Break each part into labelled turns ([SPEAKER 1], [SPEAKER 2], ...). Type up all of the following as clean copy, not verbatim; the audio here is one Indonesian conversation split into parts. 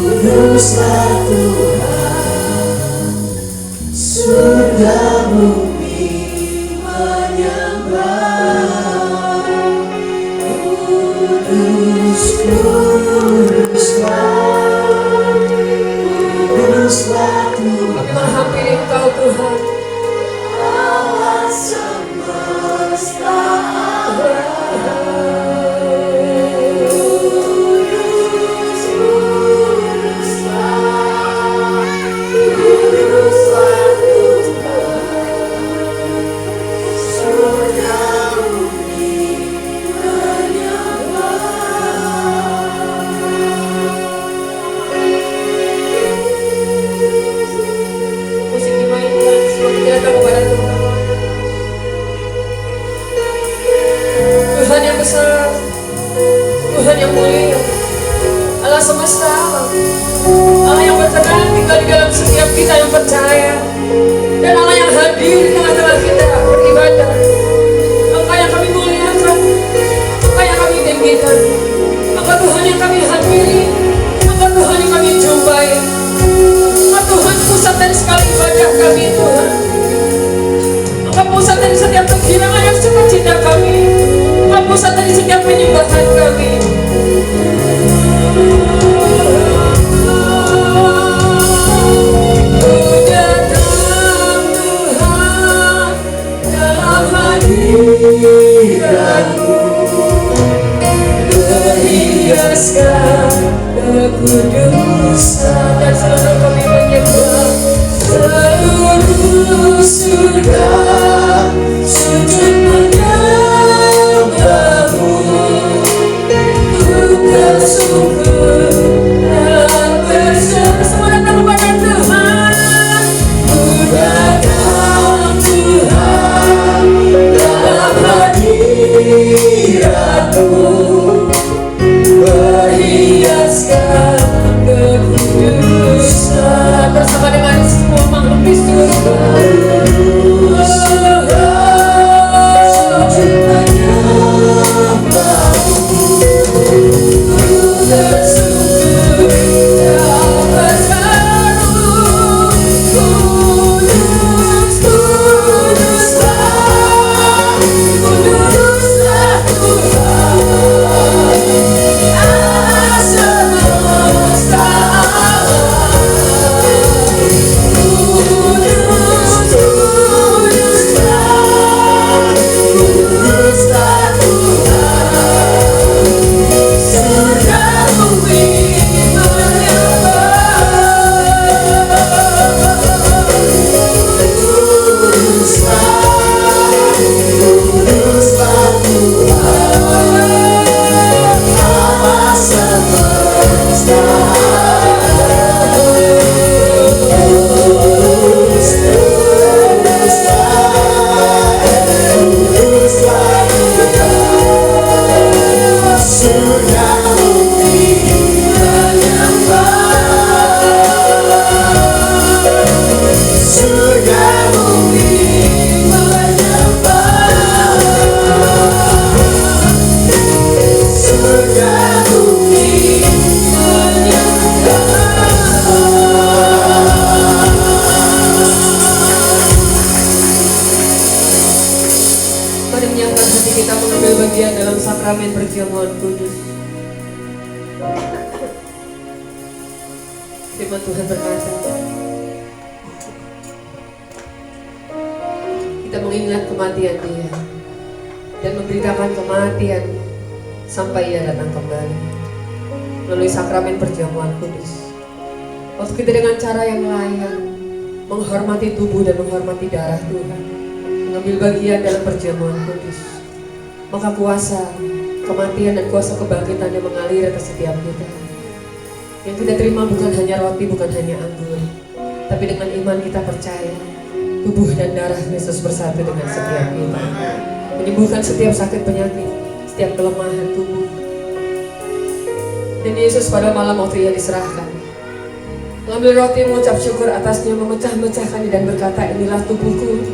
[SPEAKER 1] Kuduslah Tuhan, surga bumi menyembah. Kudus, kuduslah, kuduslah Tuhan.
[SPEAKER 2] Kami menghampiri Engkau Tuhan,
[SPEAKER 1] Allah semesta.
[SPEAKER 2] Tuhan yang besar, Tuhan yang mulia, Allah semesta alam, Allah yang berkenan tinggal di dalam setiap kita yang percaya, dan Allah yang hadir di tengah-tengah kita beribadah. Engkau yang kami muliakan, Engkau yang kami tinggikan, Engkau Tuhan yang kami hadiri, Engkau Tuhan yang kami jumpai, Engkau Tuhan pusat dari segala ibadah kami Tuhan. Engkau pusat dari setiap kegirangan yang sukacita kami, Engkau pusat dari setiap penyembahan kami. Ku datang Tuhan dalam hadirat-Mu, berhiaskan kekudusan, dan seluruh kami menyembah. Seluruh surga sujud menyembah-Mu, ku bersyukur dan bersyukur. Semua datang kepada Tuhan. Ku datang Tuhan dalam hadirat-Mu, berhiaskan kekudusan, bersama dengan semua makhluk di surga. Sujud menyembah-Mu, bersyukur dan berseru. Kudus, kuduslah, kuduslah Tuhan, Allah semesta alam. Kudus, kuduslah, kuduslah Tuhan, surga bumi menyembah. Kuduslah, kuduslah Tuhan, Allah semesta alam. Kudus, kuduslah, kuduslah Tuhan, surga bumi menyembah. Surga bumi menyembah. Surga bumi menyembah. Mari menyiapkan hati kita mengambil bagian dalam sakramen perjamuan kudus. Firman Tuhan berkata, kita mengingat kematian Dia dan memberitakan kematian sampai Ia datang kembali melalui sakramen perjamuan kudus. Waktu kita dengan cara yang layak menghormati tubuh dan menghormati darah Tuhan, mengambil bagian dalam perjamuan kudus, maka kuasa kematian dan kuasa kebangkitan yang mengalir atas setiap kita. Yang kita terima bukan hanya roti, bukan hanya anggur, tapi dengan iman kita percaya tubuh dan darah Yesus bersatu dengan setiap kita, menyembuhkan setiap sakit penyakit, setiap kelemahan tubuh. Dan Yesus pada malam waktu Ia diserahkan, mengambil roti, mengucap syukur atasnya, memecah-mecahkannya dan berkata, inilah tubuhku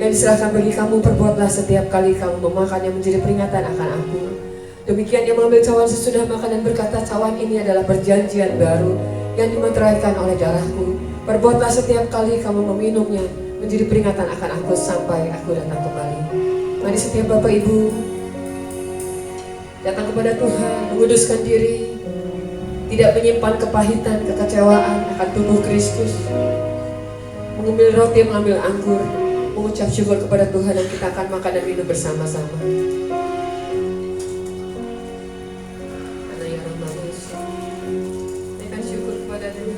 [SPEAKER 2] yang diserahkan bagi kamu, perbuatlah setiap kali kamu memakannya menjadi peringatan akan aku. Demikian ia mengambil cawan sesudah makan dan berkata, cawan ini adalah perjanjian baru yang dimeteraikan oleh darahku. Perbuatlah setiap kali kamu meminumnya menjadi peringatan akan aku sampai aku datang kembali. Mari setiap Bapak Ibu datang kepada Tuhan, menguduskan diri, tidak menyimpan kepahitan, kekecewaan akan tubuh Kristus. Mengambil roti, mengambil anggur, mengucap syukur kepada Tuhan, dan kita akan makan dan minum bersama-sama. Karena yang manis, naikkan syukur kepada Tuhan.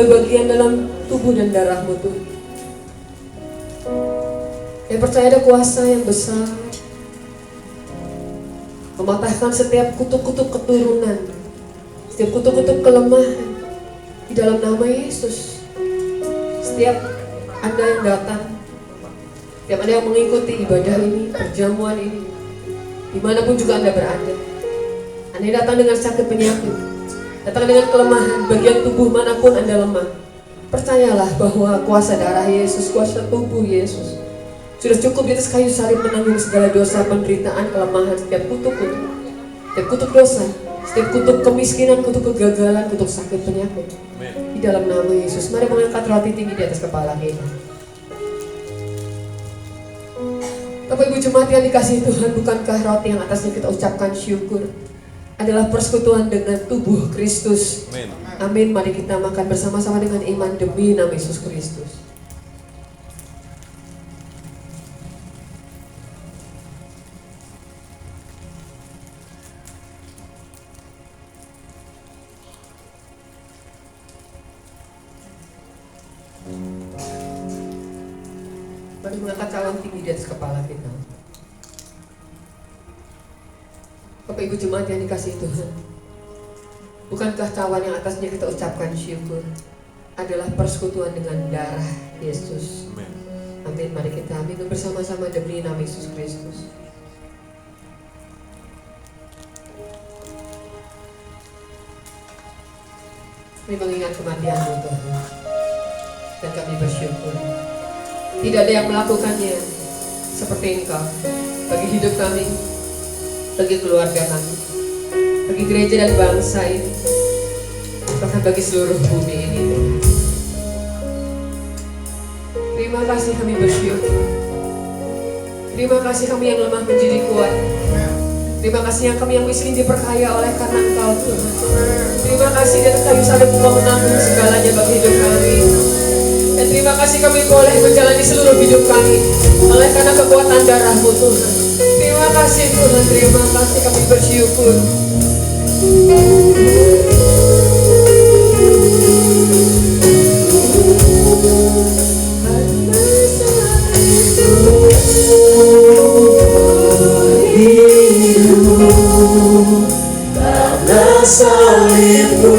[SPEAKER 2] Bagian dalam tubuh dan darahmu Tuhan. Yang percaya ada kuasa yang besar mematahkan setiap kutuk-kutuk keturunan, setiap kutuk-kutuk kelemahan di dalam nama Yesus. Setiap Anda yang datang, setiap Anda yang mengikuti ibadah ini, perjamuan ini, dimanapun juga Anda berada, Anda yang datang dengan sakit penyakit, datang dengan kelemahan, bagian tubuh manapun Anda lemah, percayalah bahwa kuasa darah Yesus, kuasa tubuh Yesus sudah cukup di atas kayu salib menanggung segala dosa, penderitaan, kelemahan, setiap kutuk-kutuk, setiap kutuk dosa, setiap kutuk kemiskinan, kutuk kegagalan, kutuk sakit penyakit. Di dalam nama Yesus, mari mengangkat roti tinggi di atas kepala kita. Bapak Ibu jemaat yang dikasihi Tuhan, bukankah roti yang atasnya kita ucapkan syukur adalah persekutuan dengan tubuh Kristus? Amin. Mari kita makan bersama-sama dengan iman demi nama Yesus Kristus. Mari mengangkat cawan tinggi di atas kepala kita. Bapak Ibu jemaat yang dikasihi Tuhan, bukankah cawan yang atasnya kita ucapkan syukur adalah persekutuan dengan darah Yesus? Amin. Mari kita minum bersama-sama demi nama Yesus Kristus. Kami mengingat kematian-Mu Tuhan, dan kami bersyukur tidak ada yang melakukannya seperti Engkau bagi hidup kami, bagi keluarga kami, bagi gereja dan bangsa ini, bahkan bagi seluruh bumi ini. Terima kasih kami bersyukur. Terima kasih kami yang lemah menjadi kuat. Terima kasih yang kami yang miskin diperkaya oleh karena Engkau Tuhan. Terima kasih di atas kayu salib Engkau menanggung segalanya bagi hidup kami. Dan terima kasih kami boleh menjalani seluruh hidup kami oleh karena kekuatan darah-Mu Tuhan. Terima kasih Tuhan, terima kasih kami bersyukur.
[SPEAKER 1] Karena salib-Mu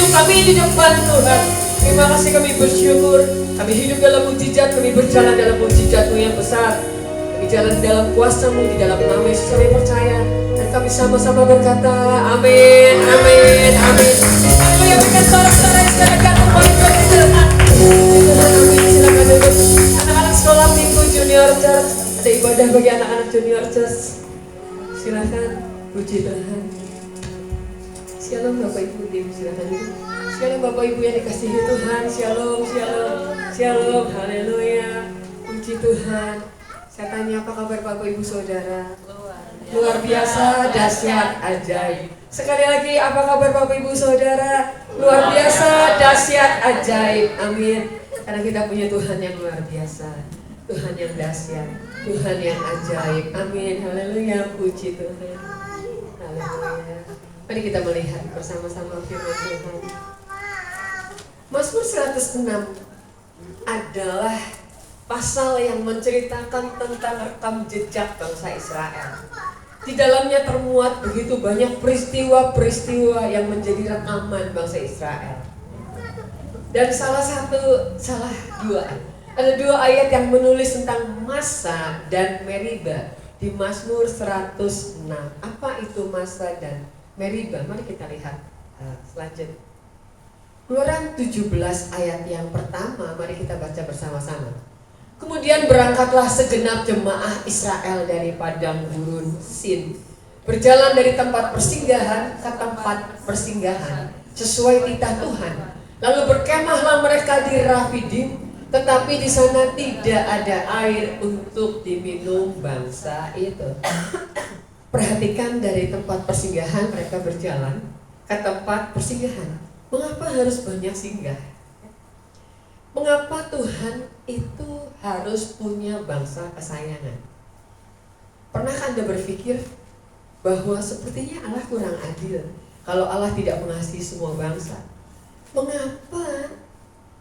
[SPEAKER 2] hidup kami di depan Tuhan. Terima kasih kami bersyukur. Kami hidup dalam mukjizat, kami berjalan dalam mukjizat-Mu yang besar. Kami jalan dalam kuasa-Mu, di dalam nama Yesus kami percaya. Dan kami sama-sama berkata, amin, amin, amin. Haleluya, berikan sorak-sorai yang sekarang jatuh balik ke Tuhan. Amin, silakan duduk. Anak-anak sekolah minggu Junior Church, ada ibadah bagi anak-anak Junior Church. Silakan, puji Tuhan. Shalom Bapak Ibu, silakan duduk. Shalom Bapak Ibu yang dikasihi Tuhan. Shalom, shalom, shalom, haleluya. Puji Tuhan. Saya tanya apa kabar Bapak Ibu Saudara? Luar biasa, dahsyat, ajaib. Sekali lagi, apa kabar Bapak Ibu Saudara? Luar biasa, dahsyat, ajaib. Amin. Karena kita punya Tuhan yang luar biasa, Tuhan yang dahsyat, Tuhan yang ajaib. Amin. Haleluya, puji Tuhan. Haleluya. Mari kita melihat bersama-sama firman Tuhan. Mazmur 106 adalah pasal yang menceritakan tentang rekam jejak bangsa Israel. Di dalamnya termuat begitu banyak peristiwa-peristiwa yang menjadi rekaman bangsa Israel. Dan ada dua ayat yang menulis tentang Massa dan Meriba di Mazmur 106. Apa itu Massa dan Meriba? Mari kita lihat selanjutnya. Keluaran 17 ayat yang pertama, mari kita baca bersama-sama. Kemudian berangkatlah segenap jemaah Israel dari padang gurun Sin, berjalan dari tempat persinggahan ke tempat persinggahan sesuai titah Tuhan. Lalu berkemahlah mereka di Rafidim, tetapi di sana tidak ada air untuk diminum bangsa itu. Perhatikan, dari tempat persinggahan mereka berjalan ke tempat persinggahan. Mengapa harus banyak singgah? Mengapa Tuhan itu harus punya bangsa kesayangan? Pernahkah Anda berpikir bahwa sepertinya Allah kurang adil kalau Allah tidak mengasihi semua bangsa? Mengapa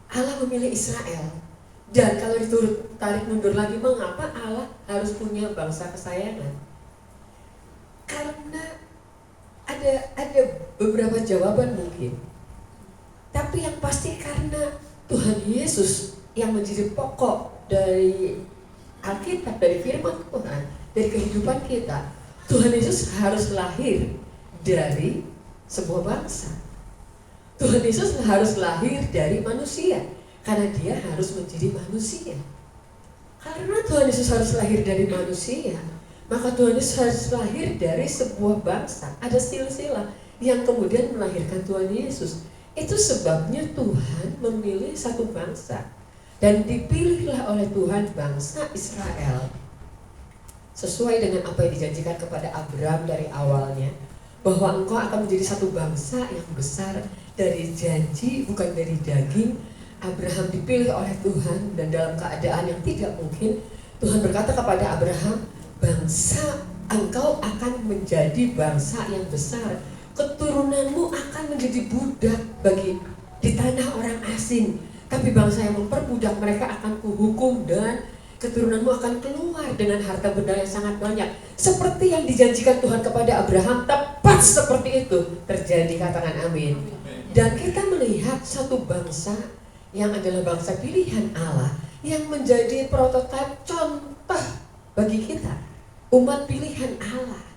[SPEAKER 2] Allah memilih Israel? Dan kalau ditarik mundur lagi, mengapa Allah harus punya bangsa kesayangan? Karena ada beberapa jawaban mungkin. Tapi yang pasti karena Tuhan Yesus yang menjadi pokok dari Alkitab, dari firman Tuhan, dari kehidupan kita. Tuhan Yesus harus lahir dari sebuah bangsa. Tuhan Yesus harus lahir dari manusia, karena dia harus menjadi manusia. Karena Tuhan Yesus harus lahir dari manusia, maka Tuhan Yesus harus lahir dari sebuah bangsa. Ada silsilah yang kemudian melahirkan Tuhan Yesus. Itu sebabnya Tuhan memilih satu bangsa, dan dipilihlah oleh Tuhan bangsa Israel sesuai dengan apa yang dijanjikan kepada Abraham dari awalnya, bahwa engkau akan menjadi satu bangsa yang besar dari janji, bukan dari daging. Abraham dipilih oleh Tuhan, dan dalam keadaan yang tidak mungkin Tuhan berkata kepada Abraham, bangsa engkau akan menjadi bangsa yang besar, keturunanmu akan menjadi budak di tanah orang asing, tapi bangsa yang memperbudak mereka akan kuhukum, dan keturunanmu akan keluar dengan harta benda yang sangat banyak. Seperti yang dijanjikan Tuhan kepada Abraham, tepat seperti itu terjadi. Katakan amin. Dan kita melihat satu bangsa yang adalah bangsa pilihan Allah, yang menjadi prototipe, contoh bagi kita, umat pilihan Allah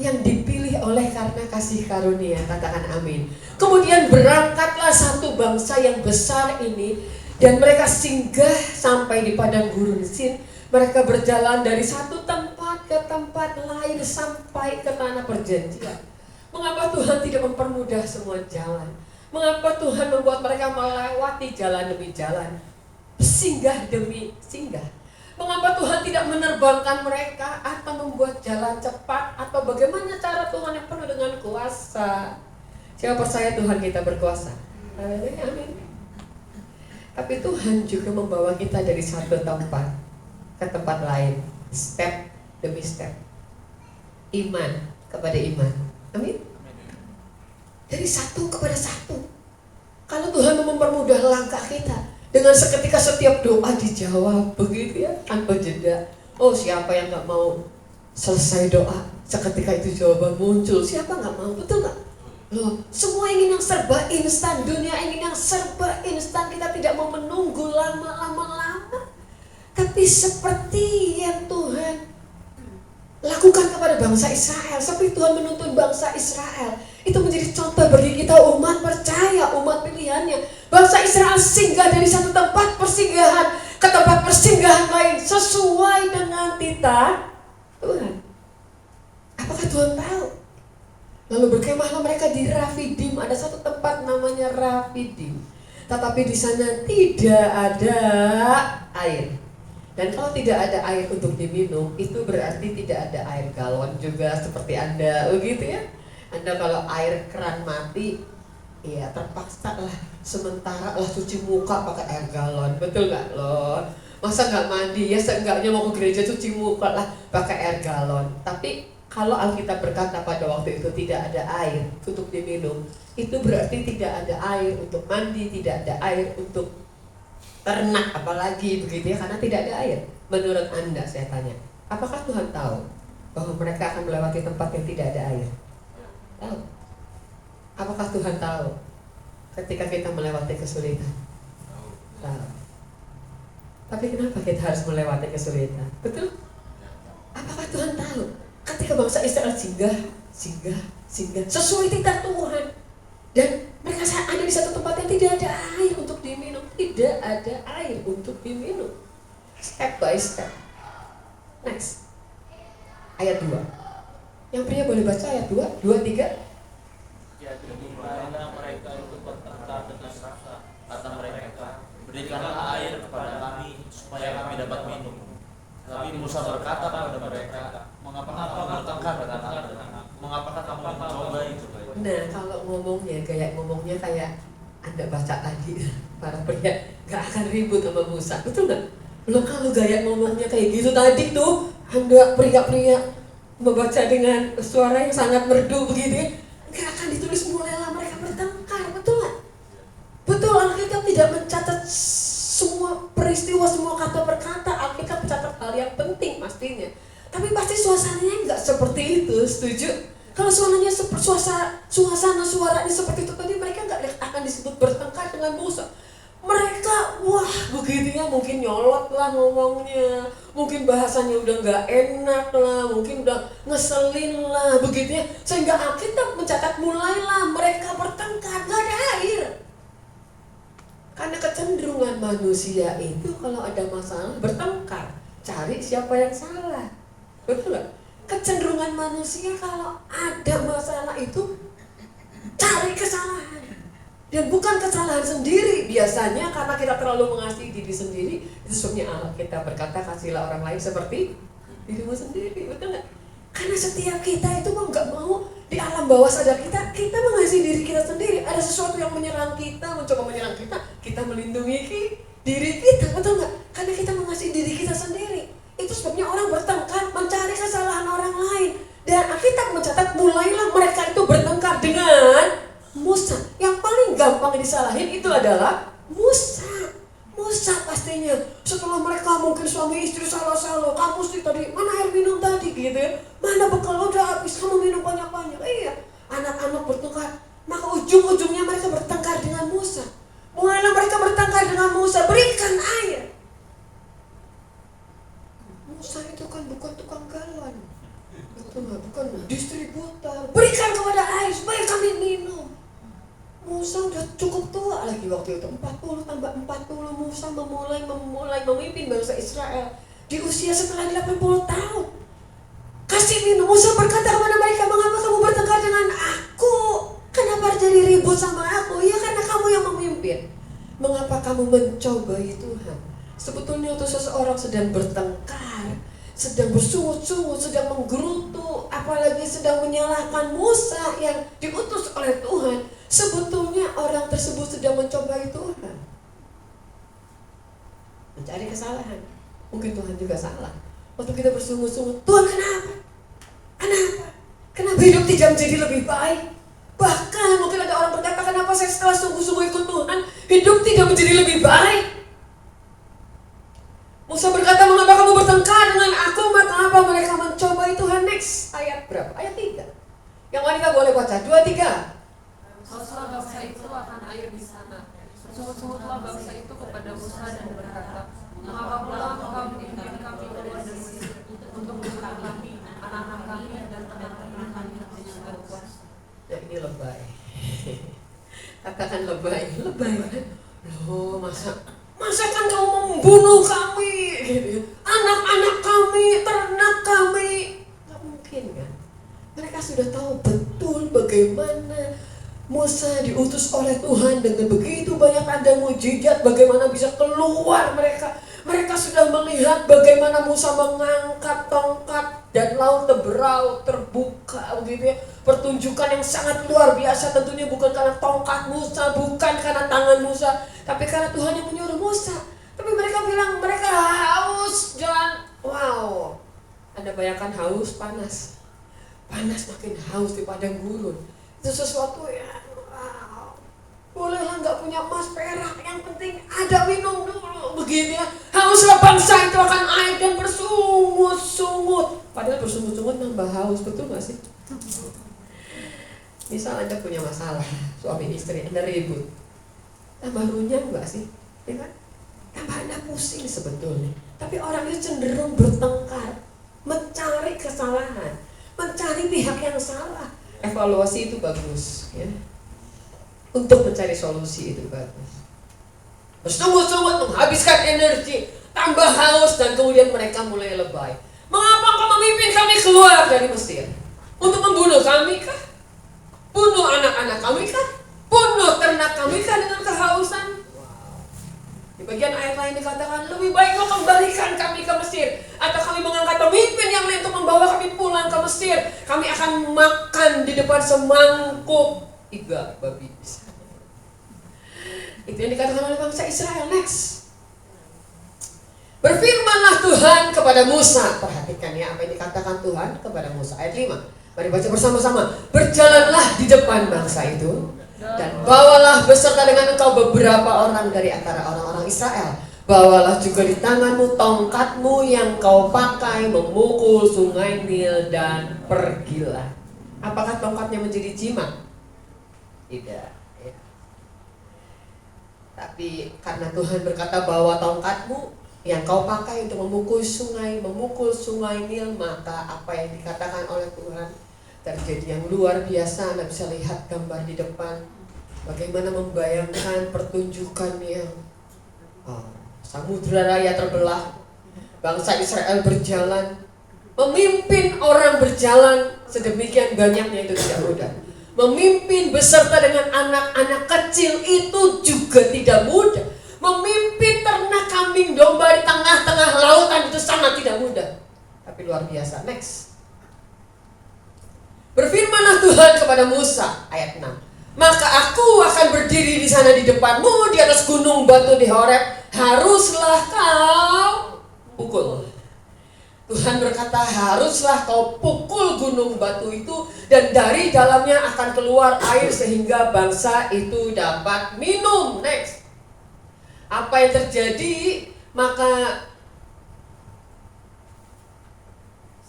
[SPEAKER 2] yang dipilih oleh karena kasih karunia. Katakan amin. Kemudian berangkatlah satu bangsa yang besar ini, dan mereka singgah sampai di padang gurun Sin. Mereka berjalan dari satu tempat ke tempat lain sampai ke tanah perjanjian. Mengapa Tuhan tidak mempermudah semua jalan? Mengapa Tuhan membuat mereka melewati jalan demi jalan, singgah demi singgah? Mengapa Tuhan tidak menerbangkan mereka atau membuat jalan cepat, atau bagaimana cara Tuhan yang penuh dengan kuasa? Siapa percaya Tuhan kita berkuasa? Amin. Tapi Tuhan juga membawa kita dari satu tempat ke tempat lain, step demi step, iman kepada iman. Amin. Dari satu kepada satu. Kalau Tuhan mempermudah langkah kita, dengan seketika setiap doa dijawab, begitu ya, tanpa jeda. Oh, siapa yang gak mau selesai doa, seketika itu jawaban muncul? Siapa gak mau? Betul gak? Loh, semua ingin yang serba instan, dunia ingin yang serba instan, kita tidak mau menunggu lama. Tapi seperti yang Tuhan lakukan kepada bangsa Israel, seperti Tuhan menuntun bangsa Israel, itu menjadi contoh bagi kita umat percaya, umat pilihannya. Bangsa Israel singgah dari satu tempat persinggahan ke tempat persinggahan lain sesuai dengan titah Tuhan. Apakah Tuhan tahu? Lalu berkemahlah mereka di Rafidim. Ada satu tempat namanya Rafidim, tetapi di sana tidak ada air. Dan kalau tidak ada air untuk diminum, itu berarti tidak ada air galon juga seperti Anda, begitu ya. Anda kalau air keran mati, ya terpaksa lah sementara lah cuci muka pakai air galon, betul nggak loh? Masa nggak mandi ya, seenggaknya mau ke gereja cuci muka lah pakai air galon. Tapi kalau Alkitab berkata pada waktu itu tidak ada air untuk diminum, itu berarti tidak ada air untuk mandi, tidak ada air untuk ternak apalagi, begitu ya, karena tidak ada air. Menurut Anda, saya tanya, apakah Tuhan tahu bahwa mereka akan melewati tempat yang tidak ada air? Tahu. Apakah Tuhan tahu ketika kita melewati kesulitan? Tahu. Tapi kenapa kita harus melewati kesulitan? Betul? Apakah Tuhan tahu ketika bangsa Israel singgah sesuai titah Tuhan, dan mereka ada di satu tempat yang tidak ada air untuk diminum, tidak ada air untuk diminum. Step by step. Next, ayat 2. Yang pria boleh baca ayat 2, 2, 3.
[SPEAKER 3] Ya, dimulailah mereka itu bertengkar dengan rasa, kata mereka, berikanlah air kepada kami supaya kami dapat minum. Tapi Musa berkata kepada mereka, mengapa bertengkar dengan aku? Mengapakah kamu mencoba itu?
[SPEAKER 2] Nah, kalau ngomongnya, gaya ngomongnya kayak Anda baca tadi, para pria gak akan ribut sama Musa, betul gak? Lo kalau gaya ngomongnya kayak gitu tadi tuh, Anda pria-pria membaca dengan suara yang sangat merdu begitu ya, gak akan ditulis mulailah mereka bertengkar, betul gak? Betul, Alkitab tidak mencatat semua peristiwa, semua kata per kata. Alkitab mencatat hal yang penting pastinya. Tapi pasti suasananya nggak seperti itu, setuju? Kalau suasananya suaranya seperti itu tadi, mereka nggak akan disebut bertengkar dengan Musa. Mereka, wah begitu ya, mungkin nyolot lah ngomongnya, mungkin bahasanya udah nggak enak lah, mungkin udah ngeselin lah, begitu ya. Sehingga Alkitab mencatat mulailah mereka bertengkar, nggak ada air. Karena kecenderungan manusia itu kalau ada masalah bertengkar, cari siapa yang salah, betul gak? Kecenderungan manusia kalau ada masalah itu cari kesalahan, dan bukan kesalahan sendiri. Biasanya karena kita terlalu mengasihi diri sendiri, itu sebabnya Allah kita berkata kasihlah orang lain seperti dirimu sendiri, betul gak? Karena setiap kita itu nggak mau di alam bawah sadar kita mengasihi diri kita sendiri. Ada sesuatu yang menyerang kita, mencoba menyerang kita, kita melindungi diri kita, betul nggak? Karena kita mengasihi diri kita sendiri. Itu sebabnya orang bertengkar mencari kesalahan orang lain. Dan Alkitab mencatat mulailah mereka itu bertengkar dengan Musa. Yang paling gampang disalahin itu adalah Musa pastinya. Setelah mereka mungkin suami istri salah-salah, kamu sih tadi mana air minum tadi gitu ya, mana bekal udah habis, kamu minum banyak-banyak. Iya, anak-anak bertengkar, maka ujung-ujungnya mereka bertengkar dengan Musa. Mulailah mereka bertengkar dengan Musa, berikan air. Musa itu kan bukan tukang galon, bukan distributor. Berikan kepada air supaya kami minum. Musa udah cukup tua lagi waktu itu, 40 tambah 40, Musa memulai memimpin bangsa Israel di usia setelah 80 tahun. Kasih minum. Musa berkata kepada mereka, mengapa kamu bertengkar dengan aku? Kenapa jadi ribut sama aku? Ya karena kamu yang memimpin. Mengapa kamu mencobai Tuhan? Sebetulnya itu seseorang sedang bertengkar, sedang bersungut-sungut, sedang menggerutu, apalagi sedang menyalahkan Musa yang diutus oleh Tuhan. Sebetulnya orang tersebut sedang mencobai Tuhan, mencari kesalahan. Mungkin Tuhan juga salah. Waktu kita bersungut-sungut, Tuhan kenapa hidup tidak menjadi lebih baik? Bahkan mungkin ada orang berkata, kenapa saya setelah sungguh-sungguh ikut Tuhan, hidup tidak menjadi lebih baik? Musa berkata, mengapa kamu bertengkar dengan aku? Maka apa mereka mencobai Tuhan? Next, ayat berapa? Ayat 3. Yang wanita boleh baca, 2, 3. sana. Bersungut-sungutlah bangsa itu kepada Musa dan berkata, mengapa pula engkau memimpin kami keluar dari Mesir untuk membunuh kami, anak-anak kami dan teman-teman kami di sudah puas.
[SPEAKER 4] Ya ini lebay. Katakan lebay. Loh, masa kan kamu membunuh kami gitu. Anak-anak kami, ternak kami. Gak mungkin kan. Mereka sudah tahu betul bagaimana Musa diutus oleh Tuhan dengan begitu banyak tanda mujizat, bagaimana bisa keluar mereka. Mereka sudah melihat bagaimana Musa mengangkat tongkat dan laut berau terbuka begitu ya. Pertunjukan yang sangat luar biasa, tentunya bukan karena tongkat Musa, bukan karena tangan Musa, tapi karena Tuhan yang menyuruh Musa. Tapi mereka bilang mereka haus dan wow. Anda bayangkan haus, panas makin haus di padang gurun. Itu sesuatu yang wow. Bolehlah nggak punya emas perak, yang penting ada minum dulu begini ya. Hauslah bangsa itu akan air dan bersungut-sungut. Padahal bersungut-sungut nambah haus, betul nggak sih? Misal Anda punya masalah, suami istri Anda ribut, tambah runyam nggak sih? Ya kan? Tambah Anda pusing sebetulnya. Tapi orang itu cenderung bertengkar, mencari kesalahan, mencari pihak yang salah. Evaluasi itu bagus, ya. Untuk mencari solusi itu bagus. Bersungut-sungut menghabiskan energi, tambah haus, dan kemudian mereka mulai lebay. Mengapa kau memimpin kami keluar dari Mesir? Untuk membunuh kami kah? Bunuh anak-anak kami kah? Bunuh ternak kami kah dengan kehausan? Di bagian ayat lain dikatakan, lebih baik kau kembalikan kami ke Mesir, atau kami mengangkat pemimpin yang lain untuk membawa kami pulang ke Mesir. Kami akan makan di depan semangkuk iga babi. Itu yang dikatakan oleh bangsa Israel. Next, berfirmanlah Tuhan kepada Musa. Perhatikan ya apa yang dikatakan Tuhan kepada Musa. Ayat 5, mari baca bersama-sama. Berjalanlah di depan bangsa itu dan bawalah beserta dengan engkau beberapa orang dari antara orang-orang Israel. Bawalah juga di tanganmu tongkatmu yang kau pakai memukul sungai Nil dan pergilah. Apakah tongkatnya menjadi jimat? Tidak ya. Tapi karena Tuhan berkata bawa tongkatmu yang kau pakai untuk memukul sungai Nil, maka apa yang dikatakan oleh Tuhan terjadi yang luar biasa. Anda bisa lihat gambar di depan, bagaimana membayangkan pertunjukan yang samudra raya terbelah, bangsa Israel berjalan, memimpin orang berjalan sedemikian banyaknya itu tidak mudah. Memimpin beserta dengan anak-anak kecil itu juga tidak mudah. Memimpin ternak kambing domba di tengah-tengah lautan itu sangat tidak mudah. Tapi luar biasa. Next. Berfirmanlah Tuhan kepada Musa, ayat 6. Maka aku akan berdiri di sana di depanmu di atas gunung batu di Horeb. Haruslah kau pukul. Tuhan berkata, haruslah kau pukul gunung batu itu dan dari dalamnya akan keluar air sehingga bangsa itu dapat minum. Next. Apa yang terjadi? Maka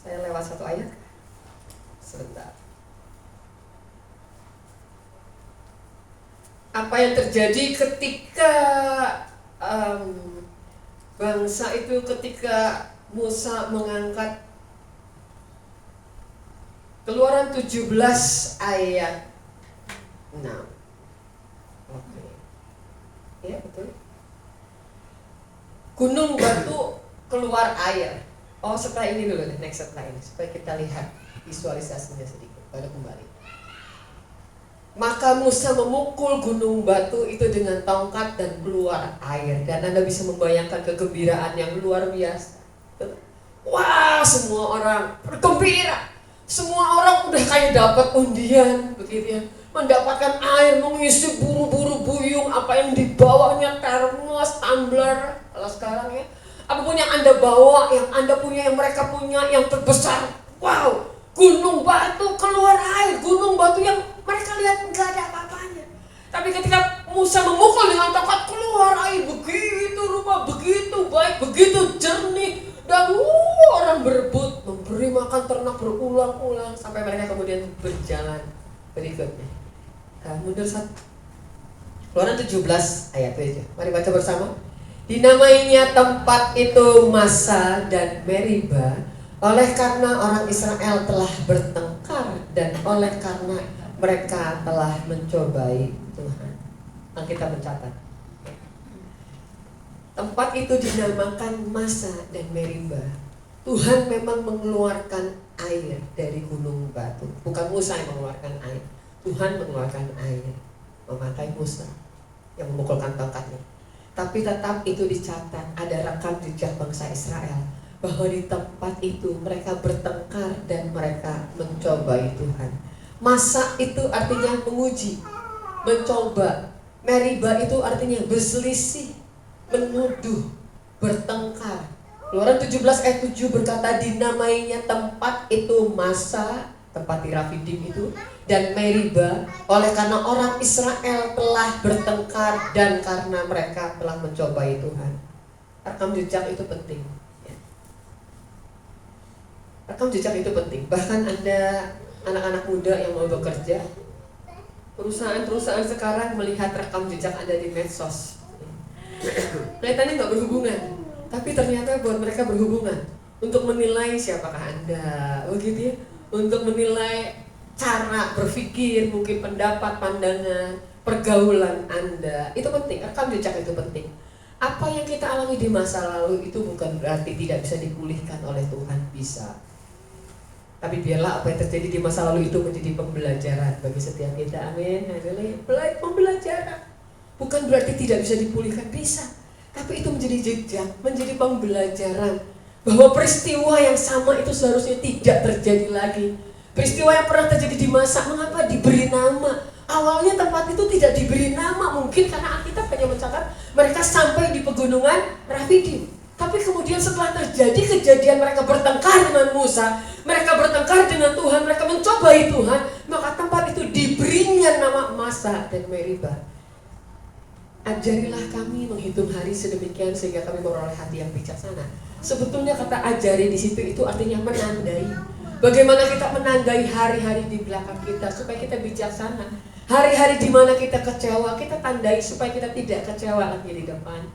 [SPEAKER 4] saya lewat satu ayat. Sebentar. Apa yang terjadi ketika bangsa itu ketika Musa mengangkat Keluaran 17 ayat 6. Oke. Ya, betul. Gunung batu keluar air. Oh, setelah ini dulu deh, next setelah ini supaya kita lihat visualisasinya sedikit. Baru kembali. Maka Musa memukul gunung batu itu dengan tongkat dan keluar air. Dan Anda bisa membayangkan kegembiraan yang luar biasa. Wah, semua orang bergembira. Semua orang udah kayak dapat undian begitu ya. Mendapatkan air, mengisi buru-buru buyung, apa yang dibawanya, termos, tumbler. Kalau sekarang ya, apapun yang Anda bawa, yang Anda punya, yang mereka punya, yang terbesar. Wow, gunung batu keluar air. Gunung batu yang mereka lihat nggak ada apa-apanya. Tapi ketika Musa memukul dengan tongkat, keluar air begitu rupa, begitu baik, begitu jernih. Dan orang berebut memberi makan ternak berulang-ulang sampai mereka kemudian berjalan berikutnya. Mundur satu.
[SPEAKER 2] Keluaran 17 ayat 7. Mari baca bersama. Dinamainya tempat itu Masa dan Meriba oleh karena orang Israel telah bertengkar dan oleh karena mereka telah mencobai Tuhan. Nah, kita mencatat. Tempat itu dinamakan Masa dan Meriba. Tuhan memang mengeluarkan air dari gunung batu. Bukan Musa yang mengeluarkan air. Tuhan mengeluarkan air memakai Musa yang memukulkan tongkatnya. Tapi tetap itu dicatat, ada rekam jejak bangsa Israel bahwa di tempat itu mereka bertengkar dan mereka mencobai Tuhan. Masa itu artinya menguji, mencoba. Meriba itu artinya berselisih, menuduh, bertengkar. Keluaran 17 ayat 7 berkata dinamainya tempat itu Masa, tempat di Rafidim itu, dan Meriba oleh karena orang Israel telah bertengkar dan karena mereka telah mencobai Tuhan. Rekam jejak itu penting. Rekam jejak itu penting. Bahkan Anda anak-anak muda yang mau bekerja, perusahaan-perusahaan sekarang melihat rekam jejak Anda di medsos. Kelihatannya nggak berhubungan, tapi ternyata buat mereka berhubungan untuk menilai siapakah Anda, begitu ya, untuk menilai cara berpikir, mungkin pendapat, pandangan, pergaulan Anda. Itu penting, rekam jejak itu penting. Apa yang kita alami di masa lalu itu bukan berarti tidak bisa dipulihkan oleh Tuhan, bisa. Tapi biarlah apa yang terjadi di masa lalu itu menjadi pembelajaran bagi setiap kita. Amin. Haleluya. Pembelajaran. Bukan berarti tidak bisa dipulihkan, bisa. Tapi itu menjadi jejak, menjadi pembelajaran bahwa peristiwa yang sama itu seharusnya tidak terjadi lagi. Peristiwa yang pernah terjadi di masa, mengapa diberi nama? Awalnya tempat itu tidak diberi nama, mungkin karena Alkitab hanya mencatat mereka sampai di pegunungan Rafidim. Tapi kemudian setelah terjadi kejadian mereka bertengkar dengan Musa, mereka bertengkar dengan Tuhan, mereka mencobai Tuhan, maka tempat itu diberinya nama Masa dan Meriba. Ajarilah kami menghitung hari sedemikian sehingga kami memperoleh hati yang bijaksana. Sebetulnya kata ajari di situ itu artinya menandai. Bagaimana kita menandai hari-hari di belakang kita supaya kita bijaksana. Hari-hari di mana kita kecewa, kita tandai supaya kita tidak kecewa lagi di depan.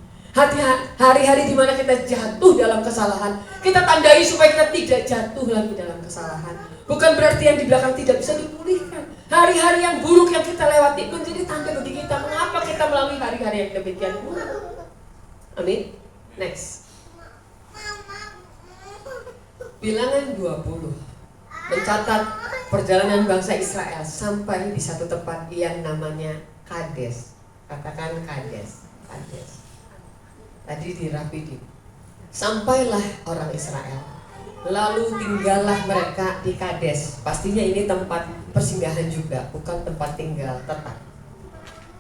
[SPEAKER 2] Hari-hari di mana kita jatuh dalam kesalahan, kita tandai supaya kita tidak jatuh lagi dalam kesalahan. Bukan berarti yang di belakang tidak bisa dipulihkan. Hari-hari yang buruk yang kita lewati menjadi tanda bagi kita mengapa kita melalui hari-hari yang demikian buruk. Amin. Next. Bilangan 20 mencatat perjalanan bangsa Israel sampai di satu tempat yang namanya Kades. Katakan Kades. Kades. Tadi di Rafidim. Sampailah orang Israel. Lalu tinggallah mereka di Kades. Pastinya ini tempat persinggahan juga, bukan tempat tinggal tetap.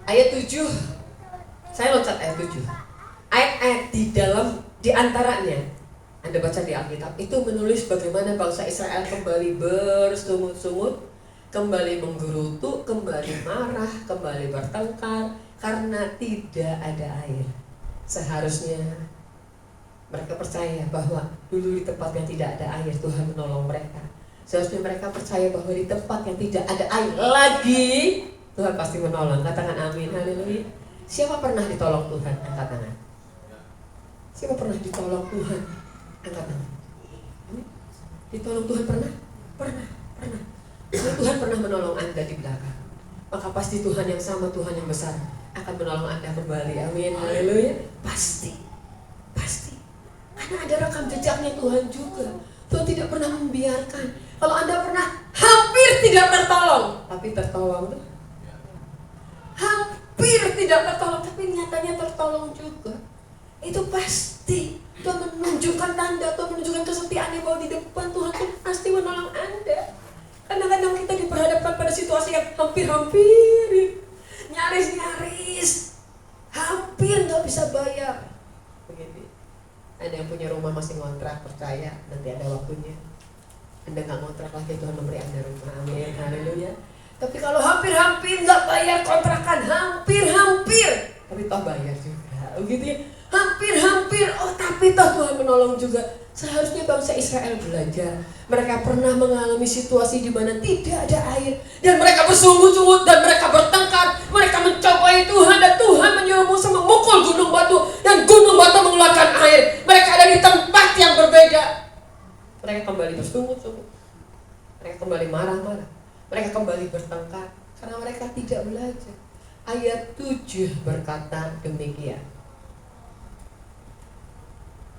[SPEAKER 2] Ayat 7. Saya loncat ayat 7. Ayat-ayat di antaranya Anda baca di Alkitab itu menulis bagaimana bangsa Israel kembali bersungut-sungut, kembali menggerutu, kembali marah, kembali bertengkar karena tidak ada air. Seharusnya mereka percaya bahwa dulu di tempat yang tidak ada air Tuhan menolong mereka. Seharusnya mereka percaya bahwa di tempat yang tidak ada air lagi Tuhan pasti menolong. Katakan amin, haleluya. Siapa pernah ditolong Tuhan? Angkat tangan. Siapa pernah ditolong Tuhan? Angkat tangan. Ditolong Tuhan pernah? Pernah. Kalau Tuhan pernah menolong Anda di belakang, maka pasti Tuhan yang sama, Tuhan yang besar akan menolong Anda kembali. Amin, haleluya. Pasti. Karena ada rekam jejaknya Tuhan juga. Tuhan tidak pernah membiarkan. Kalau Anda pernah hampir tidak tertolong, tapi tertolong tuh. Hampir tidak tertolong, tapi nyatanya tertolong juga. Itu pasti Tuhan menunjukkan tanda, Tuhan menunjukkan kesetiaannya bahwa di depan Tuhan tuh pasti menolong Anda. Kadang-kadang kita diperhadapkan pada situasi yang hampir-hampir, nyaris-nyaris, hampir nggak bisa bayar. Begitu. Ada yang punya rumah masih ngontrak, percaya nanti ada waktunya. Anda nggak ngontrak lagi, Tuhan memberi Anda rumah. Amin, haleluya. Tapi kalau hampir-hampir nggak bayar kontrakan, hampir-hampir, tapi toh bayar juga. Begitu ya. Hampir-hampir
[SPEAKER 4] hampir, tapi toh Tuhan menolong juga. Seharusnya bangsa Israel belajar. Mereka pernah mengalami situasi di mana tidak ada air, dan mereka bersungut-sungut, dan mereka bertengkar. Mereka mencobai Tuhan, dan Tuhan menyuruh Musa memukul gunung batu, dan gunung batu mengeluarkan air. Mereka ada di tempat yang berbeda. Mereka kembali bersungut-sungut. Mereka kembali marah-marah. Mereka kembali bertengkar karena mereka tidak belajar. Ayat 7 berkata demikian.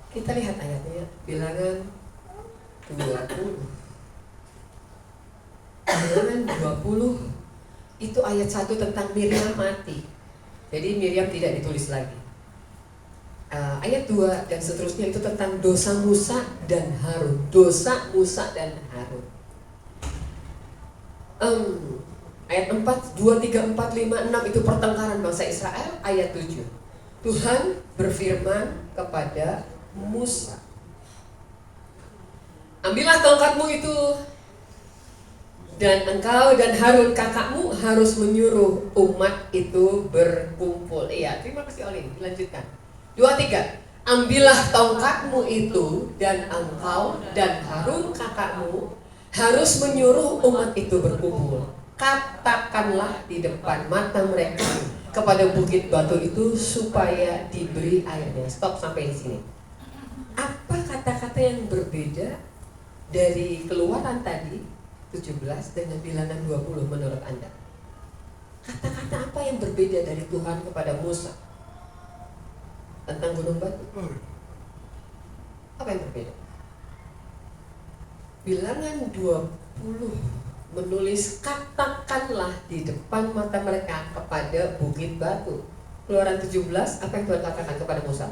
[SPEAKER 4] Kita lihat ayatnya, Bilangan 20. Bilangan 20 itu ayat 1 tentang Miriam mati. Jadi Miriam tidak ditulis lagi. Ayat 2 dan seterusnya itu tentang dosa Musa dan Harun. Dosa Musa dan Harun. Ayat 4, 2, 3, 4, 5, 6 itu pertengkaran bangsa Israel. Ayat 7 Tuhan berfirman kepada Musa, ambillah tongkatmu itu, dan engkau dan Harun kakakmu harus menyuruh umat itu berkumpul. Iya, terima kasih Olin, dilanjutkan. 2, 3 ambillah tongkatmu itu, dan engkau dan Harun kakakmu harus menyuruh umat itu berkumpul. Katakanlah di depan mata mereka kepada bukit batu itu supaya diberi airnya. Stop sampai di sini. Apa kata-kata yang berbeda dari Keluaran tadi 17 dengan Bilangan 20 menurut Anda? Kata-kata apa yang berbeda dari Tuhan kepada Musa tentang gunung batu? Apa yang berbeda? Bilangan 20 menulis katakanlah di depan mata mereka kepada bukit batu. Keluaran 17 apa yang Tuhan katakan kepada Musa?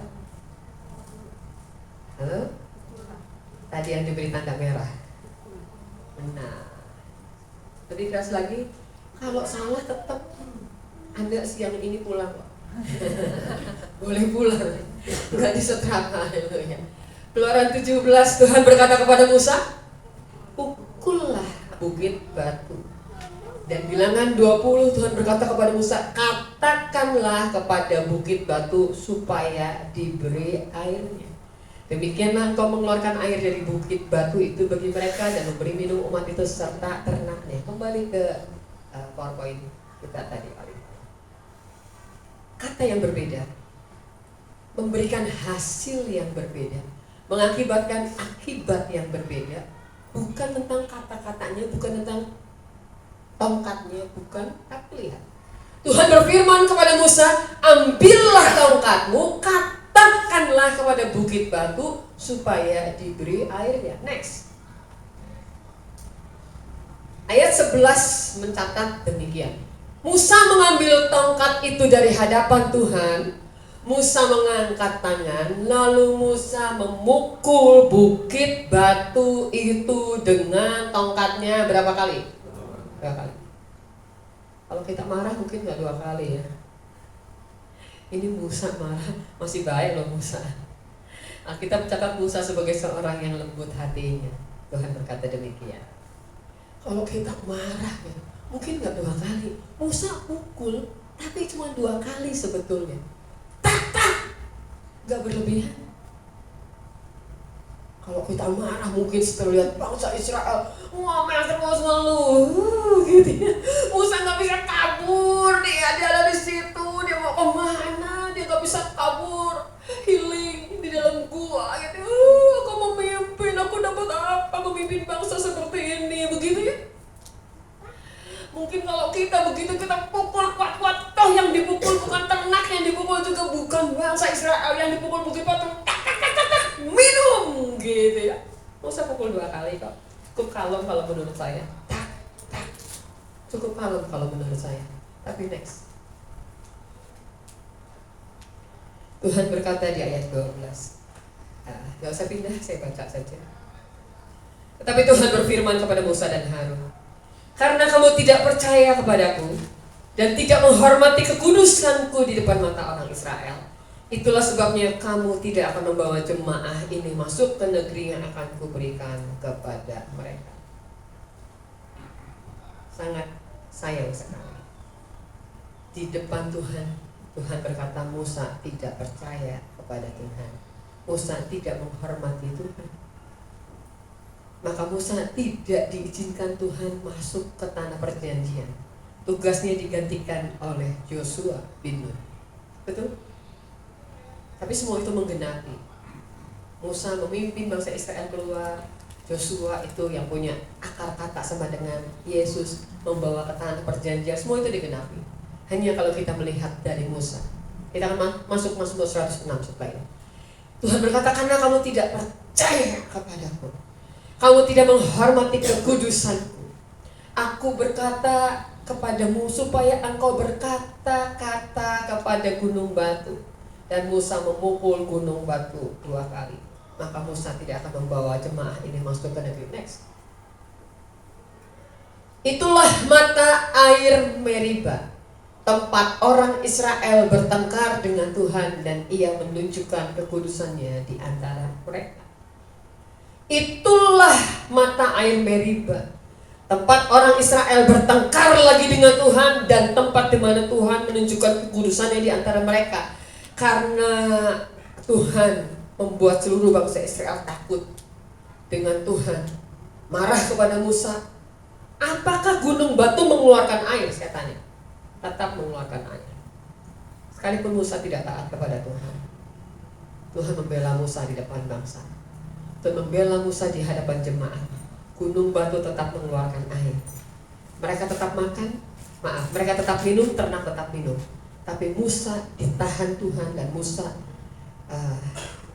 [SPEAKER 4] Halo? Tadi yang diberi tanda merah. Nah, lebih keras lagi, kalau salah tetap Anda siang ini pulang kok. Boleh pulang, nggak disetrapa. Keluaran 17 Tuhan berkata kepada Musa, pukullah bukit batu. Dan Bilangan 20 Tuhan berkata kepada Musa, katakanlah kepada bukit batu supaya diberi airnya. Demikianlah engkau mengeluarkan air dari bukit batu itu bagi mereka dan memberi minum umat itu serta ternaknya. Kembali ke PowerPoint kita tadi. Kata yang berbeda memberikan hasil yang berbeda, mengakibatkan akibat yang berbeda. Bukan tentang kata-katanya, bukan tentang tongkatnya, bukan. Tapi lihat, Tuhan berfirman kepada Musa, ambillah tongkatmu, katakanlah kepada bukit batu supaya diberi airnya. Next. Ayat 11 mencatat demikian. Musa mengambil tongkat itu dari hadapan Tuhan. Musa mengangkat tangan, lalu Musa memukul bukit batu itu dengan tongkatnya berapa kali? Berapa kali? Kalau kita marah mungkin nggak 2 kali ya. Ini Musa marah, masih baik loh Musa. Kita mencatat Musa sebagai seorang yang lembut hatinya. Tuhan berkata demikian. Kalau kita marah ya, mungkin nggak 2 kali. Musa pukul, tapi cuma 2 kali sebetulnya. Gak berlebihan. Kalau kita marah mungkin setelah lihat bangsa Israel ngomel terus ngeluh gitu ya. Musa gak bisa kabur, dia ada di situ, dia mau kemana, dia gak bisa kabur, healing di dalam gua gitu. Aku memimpin, aku dapat apa memimpin bangsa seperti ini, begitu ya. Mungkin kalau kita begitu, kita pukul kuat-kuat, toh yang dipukul bukan ternak, yang dipukul juga bukan bangsa Israel, yang dipukul bukit batu, minum gitu ya. Musa pukul 2 kali kok. Cukup kalem kalau menurut saya. Cukup kalem kalau menurut saya. Tapi next. Tuhan berkata di ayat 12. Gak usah pindah, saya baca saja. Tetapi Tuhan berfirman kepada Musa dan Harun, karena kamu tidak percaya kepadaku dan tidak menghormati kekudusanku di depan mata orang Israel, itulah sebabnya kamu tidak akan membawa jemaah ini masuk ke negeri yang akan kuberikan kepada mereka. Sangat sayang sekali. Di depan Tuhan
[SPEAKER 2] Tuhan berkata Musa tidak percaya kepada Tuhan. Musa tidak menghormati Tuhan. Maka Musa tidak diizinkan Tuhan masuk ke tanah perjanjian. Tugasnya digantikan oleh Yosua bin Nun. Betul? Tapi semua itu menggenapi. Musa memimpin bangsa Israel keluar. Yosua itu yang punya akar kata sama dengan Yesus membawa ke tanah perjanjian. Semua itu digenapi. Hanya kalau kita melihat dari Musa. Kita akan masuk Mazmur 106 setelah ini. Tuhan berkata, karena kamu tidak percaya kepadaku, kamu tidak menghormati kekudusanku, aku berkata kepadamu supaya engkau berkata-kata kepada gunung batu. Dan Musa memukul gunung batu 2 kali. Maka Musa tidak akan membawa jemaah ini masuk ke negeri. Next. Itulah mata air Meriba, tempat orang Israel bertengkar dengan Tuhan, dan ia menunjukkan kekudusannya di antara mereka. Itulah mata air Meriba, tempat orang Israel bertengkar lagi dengan Tuhan, dan tempat di mana Tuhan menunjukkan kekudusannya di antara mereka. Karena Tuhan membuat seluruh bangsa Israel takut dengan Tuhan, marah kepada Musa. Apakah gunung batu mengeluarkan air? Saya tanya. Tetap mengeluarkan air. Sekalipun Musa tidak taat kepada Tuhan, Tuhan membela Musa di depan bangsa. Tuhan membela Musa di hadapan jemaat. Gunung batu tetap mengeluarkan air. Mereka tetap makan, mereka tetap minum, ternak tetap minum. Tapi Musa ditahan Tuhan, dan Musa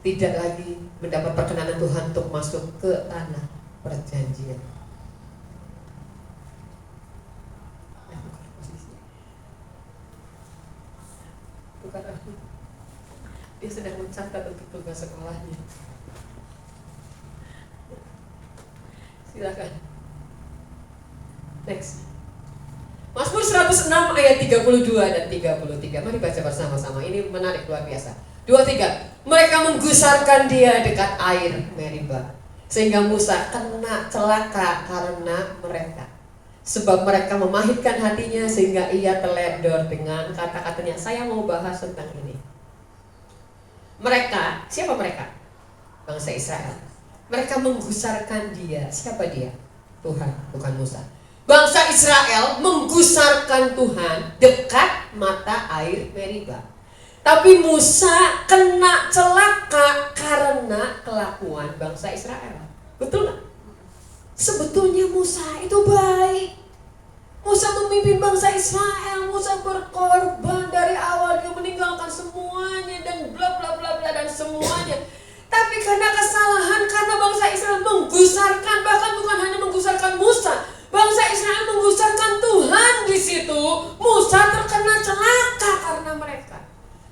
[SPEAKER 2] tidak lagi mendapat perkenanan Tuhan untuk masuk ke tanah perjanjian. Bukan aku. Dia sedang mencatat untuk tugas sekolahnya. Silakan. Next. Mazmur 106 ayat 32 dan 33. Mari baca bersama-sama. Ini menarik, luar biasa. 2-3. Mereka menggusarkan dia dekat air Meriba, sehingga Musa kena celaka karena mereka. Sebab mereka memahitkan hatinya sehingga ia teledor dengan kata-katanya. Saya mau bahas tentang ini. Mereka, siapa mereka? Bangsa Israel. Mereka menggusarkan dia. Siapa dia? Tuhan, bukan Musa. Bangsa Israel menggusarkan Tuhan dekat mata air Meriba. Tapi Musa kena celaka karena kelakuan bangsa Israel. Betul gak? Sebetulnya Musa itu baik. Musa memimpin bangsa Israel. Musa berkorban dari awal, dia meninggalkan semuanya dan bla bla bla bla dan semuanya. Tapi karena kesalahan, karena bangsa Israel menggusarkan, bahkan bukan hanya menggusarkan Musa, bangsa Israel menggusarkan Tuhan di situ. Musa terkena celaka karena mereka.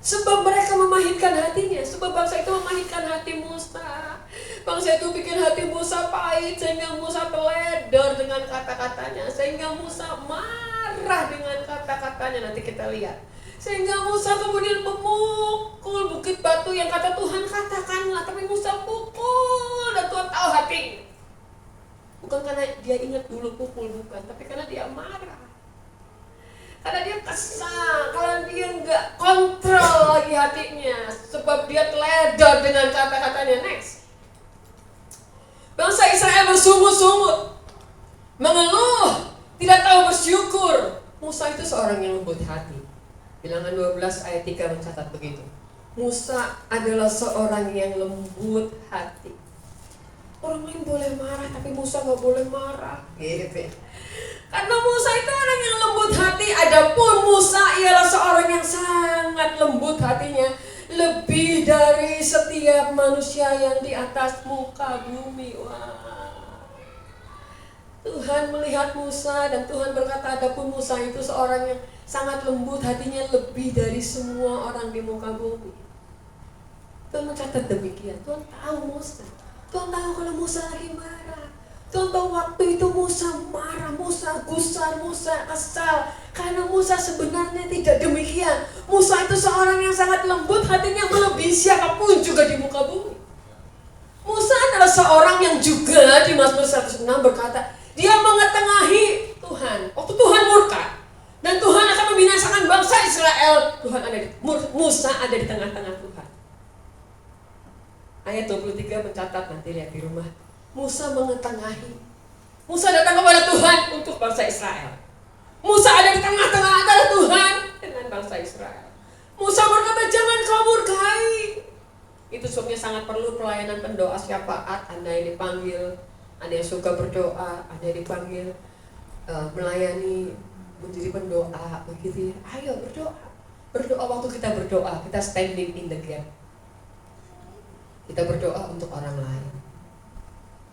[SPEAKER 2] Sebab mereka memahitkan hatinya. Sebab bangsa itu memahitkan hati Musa. Bangsa itu bikin hati Musa pahit, sehingga Musa teledor dengan kata-katanya, sehingga Musa marah dengan kata-katanya. Nanti kita lihat. Sehingga Musa kemudian memukul bukit batu yang kata Tuhan katakanlah. Tapi Musa pukul, dan Tuhan tahu hatinya. Bukan karena dia ingat dulu pukul, bukan. Tapi karena dia marah. Karena dia kesal, karena dia nggak kontrol lagi hatinya, sebab dia teledor dengan kata-katanya. Next. Bangsa Israel bersungut-sungut, mengeluh, tidak tahu bersyukur. Musa itu seorang yang lembut hati. Bilangan 12 ayat 3 mencatat begitu. Musa adalah seorang yang lembut hati. Orang lain boleh marah, tapi Musa nggak boleh marah. Gitu. Karena Musa itu orang yang lembut hati. Adapun Musa ialah seorang yang sangat lembut hatinya, lebih dari setiap manusia yang di atas muka bumi. Wah. Tuhan melihat Musa, dan Tuhan berkata, adapun Musa itu seorang yang sangat lembut hatinya, lebih dari semua orang di muka bumi. Tuhan mencatat demikian. Tuhan tahu Musa. Tuhan tahu kalau Musa lagi marah. Tuhan tahu waktu itu Musa marah, Musa gusar, Musa kesal. Karena Musa sebenarnya tidak demikian. Musa itu seorang yang sangat lembut hatinya, melebihi siapapun juga di muka bumi. Musa adalah seorang yang juga di Mazmur 106 berkata, dia mengetengahi Tuhan. Waktu Tuhan murka, Dan Tuhan akan membinasakan bangsa Israel. Musa ada di tengah-tengah Tuhan. Ayat 23 mencatat, nanti lihat di rumah. Musa mengetengahi. Musa datang kepada Tuhan untuk bangsa Israel. Musa ada di tengah-tengah antara Tuhan dengan bangsa Israel. Musa berkata, jangan kau murkai. Itu sebabnya sangat perlu pelayanan pendoa syafaat. Anda yang dipanggil, Anda yang suka berdoa, Anda yang dipanggil melayani, menjadi pendoa, begitu ya. Ayo berdoa. Berdoa waktu kita berdoa, kita standing in the gap. Kita berdoa untuk orang lain.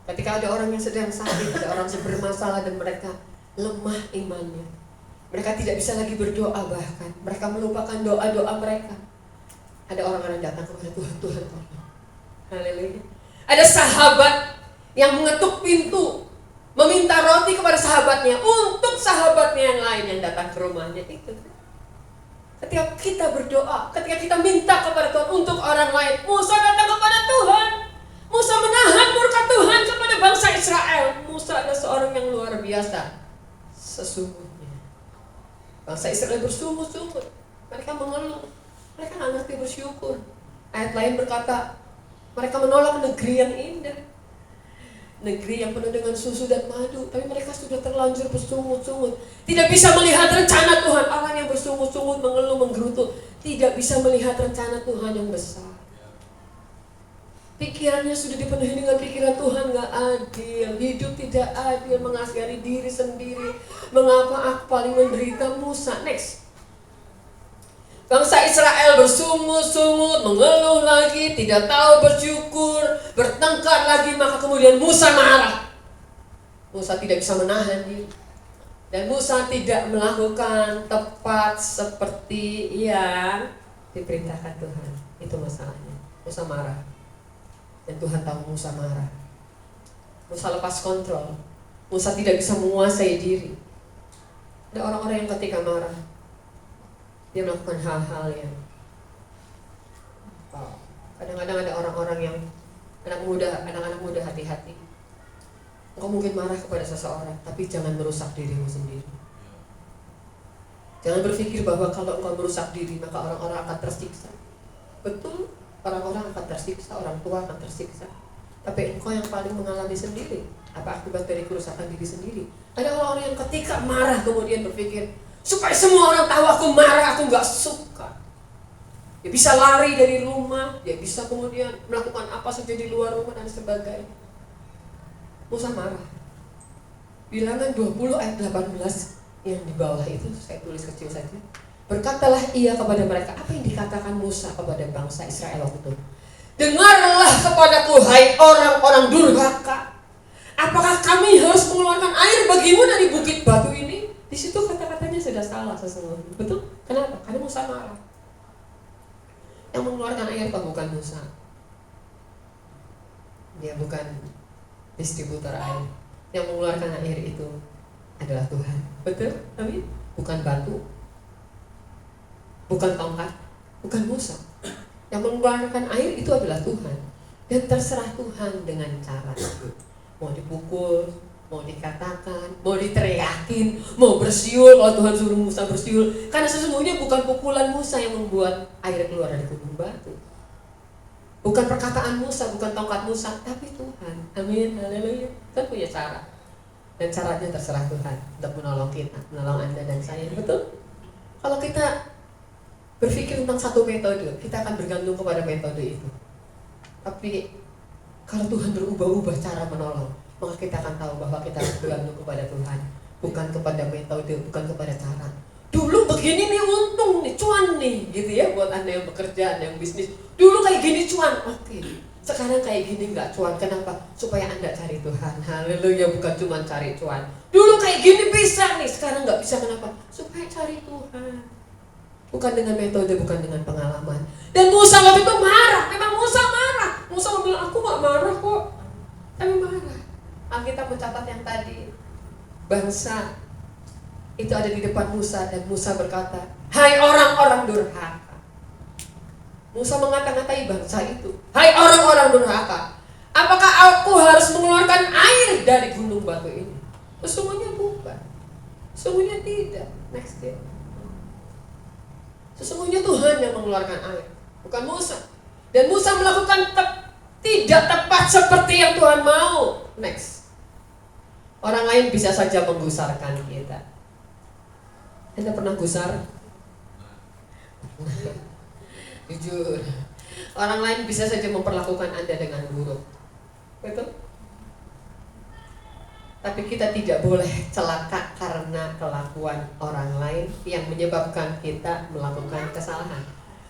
[SPEAKER 2] Ketika ada orang yang sedang sakit, ada orang yang bermasalah dan mereka lemah imannya, mereka tidak bisa lagi berdoa, bahkan mereka melupakan doa-doa mereka. Ada orang-orang datang kepada Tuhan, Tuhan tolong. Haleluya. Ada sahabat yang mengetuk pintu, meminta roti kepada sahabatnya untuk sahabatnya yang lain yang datang ke rumahnya itu. Ketika kita berdoa, ketika kita minta kepada Tuhan untuk orang lain, Musa datang kepada Tuhan. Musa menahan murka Tuhan kepada bangsa Israel. Musa adalah seorang yang luar biasa. Sesungguhnya bangsa Israel bersungut-sungut, mereka mengeluh, mereka nggak ngerti bersyukur. Ayat lain berkata, mereka menolak negeri yang indah, negeri yang penuh dengan susu dan madu, tapi mereka sudah terlanjur bersungut-sungut, tidak bisa melihat rencana Tuhan. Orang yang bersungut-sungut, mengeluh, menggerutu, tidak bisa melihat rencana Tuhan yang besar. Pikirannya sudah dipenuhi dengan pikiran Tuhan gak adil, hidup tidak adil, mengasihani diri sendiri. Mengapa aku paling menderita? Musa, next. Bangsa Israel bersungut-sungut, mengeluh lagi, tidak tahu bersyukur, bertengkar lagi, maka kemudian Musa marah. Musa tidak bisa menahan diri. Dan Musa tidak melakukan tepat seperti yang diperintahkan Tuhan. Itu masalahnya. Musa marah. Dan Tuhan tahu Musa marah. Musa lepas kontrol. Musa tidak bisa menguasai diri. Ada orang-orang yang ketika marah, dia melakukan hal-hal yang kadang-kadang ada orang-orang yang anak-anak muda hati-hati. Engkau mungkin marah kepada seseorang, tapi jangan merusak dirimu sendiri. Jangan berpikir bahwa kalau engkau merusak diri, maka orang-orang akan tersiksa. Betul, orang-orang akan tersiksa, orang tua akan tersiksa. Tapi engkau yang paling mengalami sendiri apa akibat dari kerusakan diri sendiri. Ada orang-orang yang ketika marah kemudian berpikir, supaya semua orang tahu aku marah, aku gak suka. Dia bisa lari dari rumah, dia bisa kemudian melakukan apa saja di luar rumah dan sebagainya. Musa marah. Bilangan 20 ayat 18 yang di bawah itu, saya tulis kecil saja. Berkatalah ia kepada mereka, apa yang dikatakan Musa kepada bangsa Israel waktu itu? Dengarlah kepadaku, hai orang-orang durhaka. Apakah kami harus mengeluarkan air bagimu dari bukit batu ini? Di situ kata-katanya sudah salah sesungguhnya. Betul? Kenapa? Karena Musa marah. Yang mengeluarkan air bukan Musa. Dia bukan distributor air. Yang mengeluarkan air itu adalah Tuhan. Betul? Amin? Bukan batu, bukan tongkat, bukan Musa. Yang mengeluarkan air itu adalah Tuhan. Dan terserah Tuhan dengan cara mau dipukul, mau dikatakan, mau diteriakin, mau bersiul. Kalau Tuhan suruh Musa bersiul, karena sesungguhnya bukan pukulan Musa yang membuat air keluar dari gunung batu. Bukan perkataan Musa, bukan tongkat Musa, tapi Tuhan. Amin, haleluya. Kan punya cara. Dan caranya terserah Tuhan untuk menolong kita, menolong Anda dan saya. Betul? Kalau kita berpikir tentang satu metode, kita akan bergantung kepada metode itu. Tapi kalau Tuhan berubah-ubah cara menolong, maka kita akan tahu bahwa kita harus bergantung kepada Tuhan, bukan kepada metode, bukan kepada cara. Dulu begini nih untung nih, cuan nih, gitu ya, buat Anda yang bekerja, Anda yang bisnis. Dulu kayak gini cuan, oke. Sekarang kayak gini nggak cuan, kenapa? Supaya Anda cari Tuhan, haleluya, bukan cuma cari cuan. Dulu kayak gini bisa nih, sekarang nggak bisa, kenapa? Supaya cari Tuhan. Bukan dengan metode, bukan dengan pengalaman. Dan Musa waktu itu marah. Memang Musa marah. Musa bilang, aku gak marah kok, tapi marah. Alkitab mencatat yang tadi, bangsa itu ada di depan Musa. Dan Musa berkata, hai orang-orang durhaka. Musa mengata-ngatai bangsa itu, hai orang-orang durhaka, apakah aku harus mengeluarkan air dari gunung batu ini? Sesungguhnya bukan. Sesungguhnya tidak. Next ya. Sesungguhnya Tuhan yang mengeluarkan air, bukan Musa. Dan Musa melakukan tidak tepat seperti yang Tuhan mau. Next. Orang lain bisa saja menggusarkan kita. Anda pernah gusar? Jujur. Orang lain bisa saja memperlakukan Anda dengan buruk. Betul? Tapi kita tidak boleh celaka karena kelakuan orang lain yang menyebabkan kita melakukan kesalahan.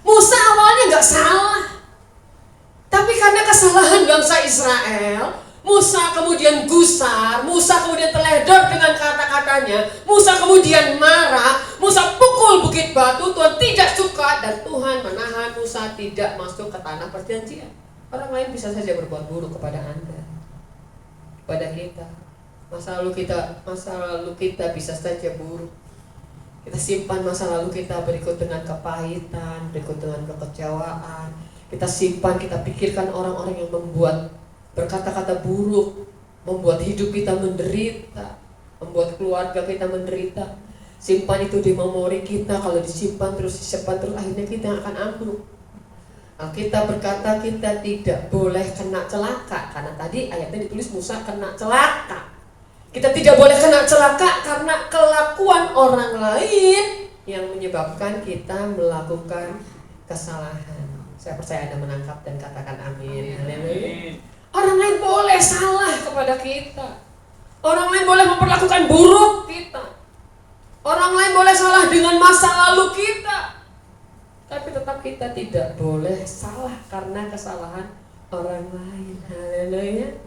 [SPEAKER 2] Musa awalnya nggak salah, tapi karena kesalahan bangsa Israel, Musa kemudian gusar, Musa kemudian teledor dengan kata-katanya, Musa kemudian marah, Musa pukul bukit batu. Tuhan tidak suka dan Tuhan menahan Musa tidak masuk ke tanah perjanjian. Orang lain bisa saja berbuat buruk kepada Anda, kepada kita. Masa lalu kita bisa saja buruk. Kita simpan masa lalu kita berikut dengan kepahitan, berikut dengan kekecewaan. Kita simpan, kita pikirkan orang-orang yang membuat berkata-kata buruk, membuat hidup kita menderita, membuat keluarga kita menderita. Simpan itu di memori kita. Kalau disimpan terus, akhirnya kita akan ambruk. Kita berkata kita tidak boleh kena celaka, karena tadi ayatnya ditulis Musa kena celaka. Kita tidak boleh kena celaka karena kelakuan orang lain yang menyebabkan kita melakukan kesalahan. Saya percaya Anda menangkap dan katakan amin. Haleluya. Orang lain boleh salah kepada kita. Orang lain boleh memperlakukan buruk kita. Orang lain boleh salah dengan masa lalu kita. Tapi tetap kita tidak boleh salah karena kesalahan orang lain. Haleluya.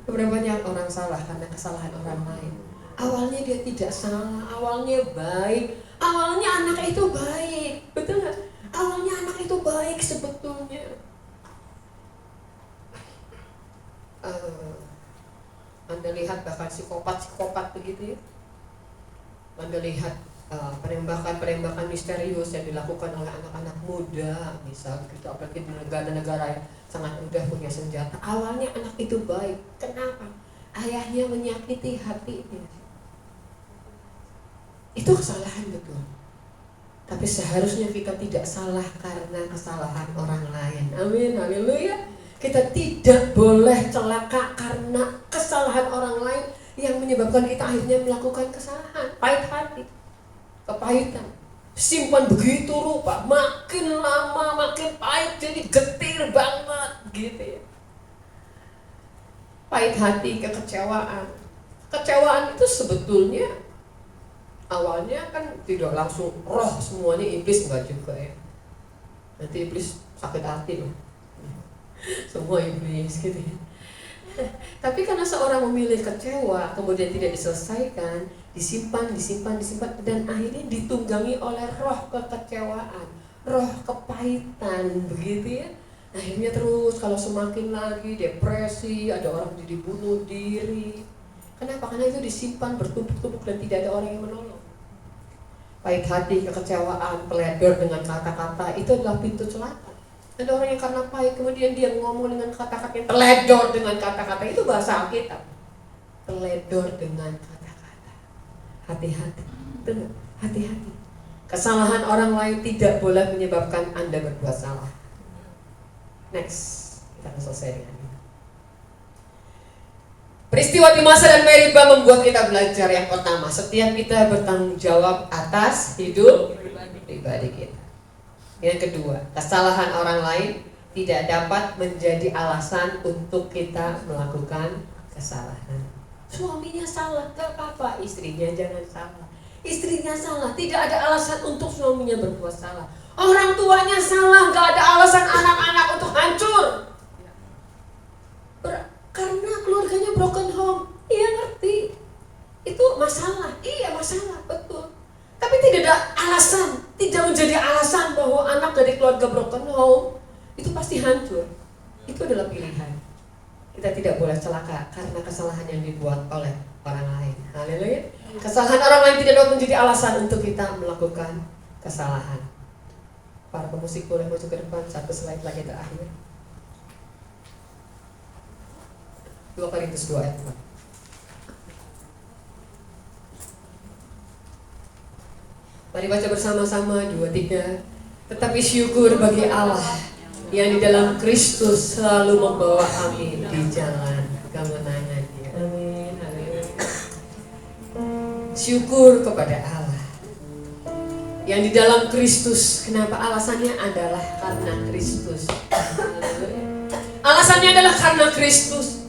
[SPEAKER 2] Berapa banyak orang salah karena kesalahan orang lain. Awalnya dia tidak salah, awalnya baik, awalnya anak itu baik, betul nggak? Awalnya anak itu baik sebetulnya. Anda lihat bahkan psikopat begitu ya. Anda lihat penembakan misterius yang dilakukan oleh anak-anak muda, misal gitu, apalagi di negara-negara yang sangat mudah punya senjata. Awalnya anak itu baik. Kenapa? Ayahnya menyakiti hatinya. Itu kesalahan betul. Tapi seharusnya kita tidak salah karena kesalahan orang lain. Amin, haleluya. Kita tidak boleh celaka karena kesalahan orang lain yang menyebabkan kita akhirnya melakukan kesalahan. Pahit hati, kepahitan, simpan begitu rupa, makin lama makin pahit, jadi getir banget gitu ya. Pahit hati, kekecewaan. Kecewaan itu sebetulnya awalnya kan tidak langsung roh semuanya iblis, enggak juga ya. Nanti iblis sakit hati loh. Semua iblis gitu ya. Tapi karena seorang memilih kecewa, kemudian tidak diselesaikan, disimpan, dan akhirnya ditunggangi oleh roh kekecewaan, roh kepahitan, begitu ya. Akhirnya terus kalau semakin lagi depresi, ada orang jadi bunuh diri. Kenapa? Karena itu disimpan bertumpuk-tumpuk dan tidak ada orang yang menolong. Pahit hati, kekecewaan, peledor dengan kata-kata, itu adalah pintu celaka. Ada orang yang karena pahit kemudian dia ngomong dengan kata-kata yang teledor dengan kata-kata, itu bahasa Alkitab. Teledor dengan kata-kata. Hati-hati, benar, hati-hati. Kesalahan orang lain tidak boleh menyebabkan Anda berbuat salah. Next, kita akan selesai dengan ini. Peristiwa di Masa dan Meriba membuat kita belajar yang pertama, setiap kita bertanggung jawab atas hidup pribadi kita. Yang kedua, kesalahan orang lain tidak dapat menjadi alasan untuk kita melakukan kesalahan. Suaminya salah, gak apa-apa, istrinya jangan salah. Istrinya salah, tidak ada alasan untuk suaminya berbuat salah. Orang tuanya salah, gak ada alasan anak-anak untuk hancur. Karena keluarganya broken home, iya ngerti. Itu masalah, iya masalah, betul. Tapi tidak ada alasan, tidak menjadi alasan bahwa anak dari keluarga broken home itu pasti hancur. Itu adalah pilihan. Kita tidak boleh celaka karena kesalahan yang dibuat oleh orang lain. Haleluya. Kesalahan orang lain tidak dapat menjadi alasan untuk kita melakukan kesalahan. Para pemusik boleh maju ke depan, satu slide lagi terakhir. 2 Korintus 2 ayat 4. Mari baca bersama-sama 2, 3. Tetapi syukur bagi Allah yang di dalam Kristus selalu membawa kami di jalan kemenangan-Nya. Amin. Haleluya. Syukur kepada Allah yang di dalam Kristus. Kenapa? Alasannya adalah karena Kristus. Alasannya adalah karena Kristus.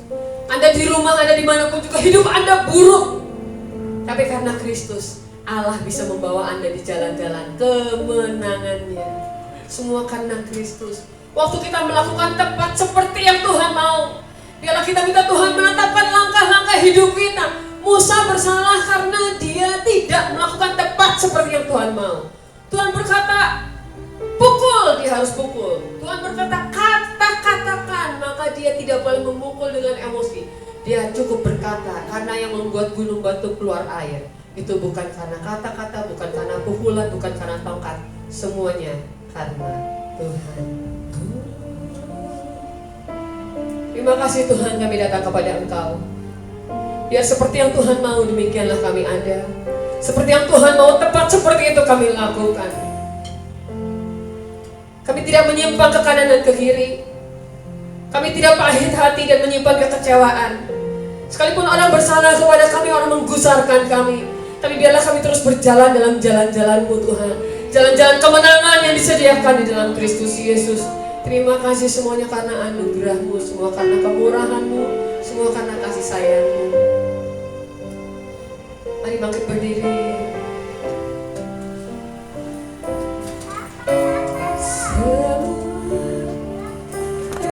[SPEAKER 2] Anda di rumah, Anda dimanapun juga hidup Anda buruk, tapi karena Kristus Allah bisa membawa Anda di jalan-jalan kemenangannya. Semua karena Kristus. Waktu kita melakukan tepat seperti yang Tuhan mau, biarlah kita minta Tuhan menetapkan langkah-langkah hidup kita. Musa bersalah karena dia tidak melakukan tepat seperti yang Tuhan mau. Tuhan berkata, pukul, dia harus pukul. Tuhan berkata, katakan, maka dia tidak boleh memukul dengan emosi. Dia cukup berkata, karena yang membuat gunung batu keluar air. Itu bukan karena kata-kata, bukan karena pukulan, bukan karena tongkat. Semuanya karena Tuhan. Terima kasih Tuhan, kami datang kepada Engkau. Biar seperti yang Tuhan mau, demikianlah kami ada. Seperti yang Tuhan mau, tepat seperti itu kami lakukan. Kami tidak menyimpang ke kanan dan ke kiri. Kami tidak pahit hati dan menyimpan kekecewaan. Sekalipun orang bersalah kepada kami, orang menggusarkan kami, tapi biarlah kami terus berjalan dalam jalan-jalan-Mu Tuhan. Jalan-jalan kemenangan yang disediakan di dalam Kristus Yesus. Terima kasih semuanya karena anugerah-Mu, semua karena kemurahan-Mu, semua karena kasih sayang-Mu. Mari bangkit berdiri.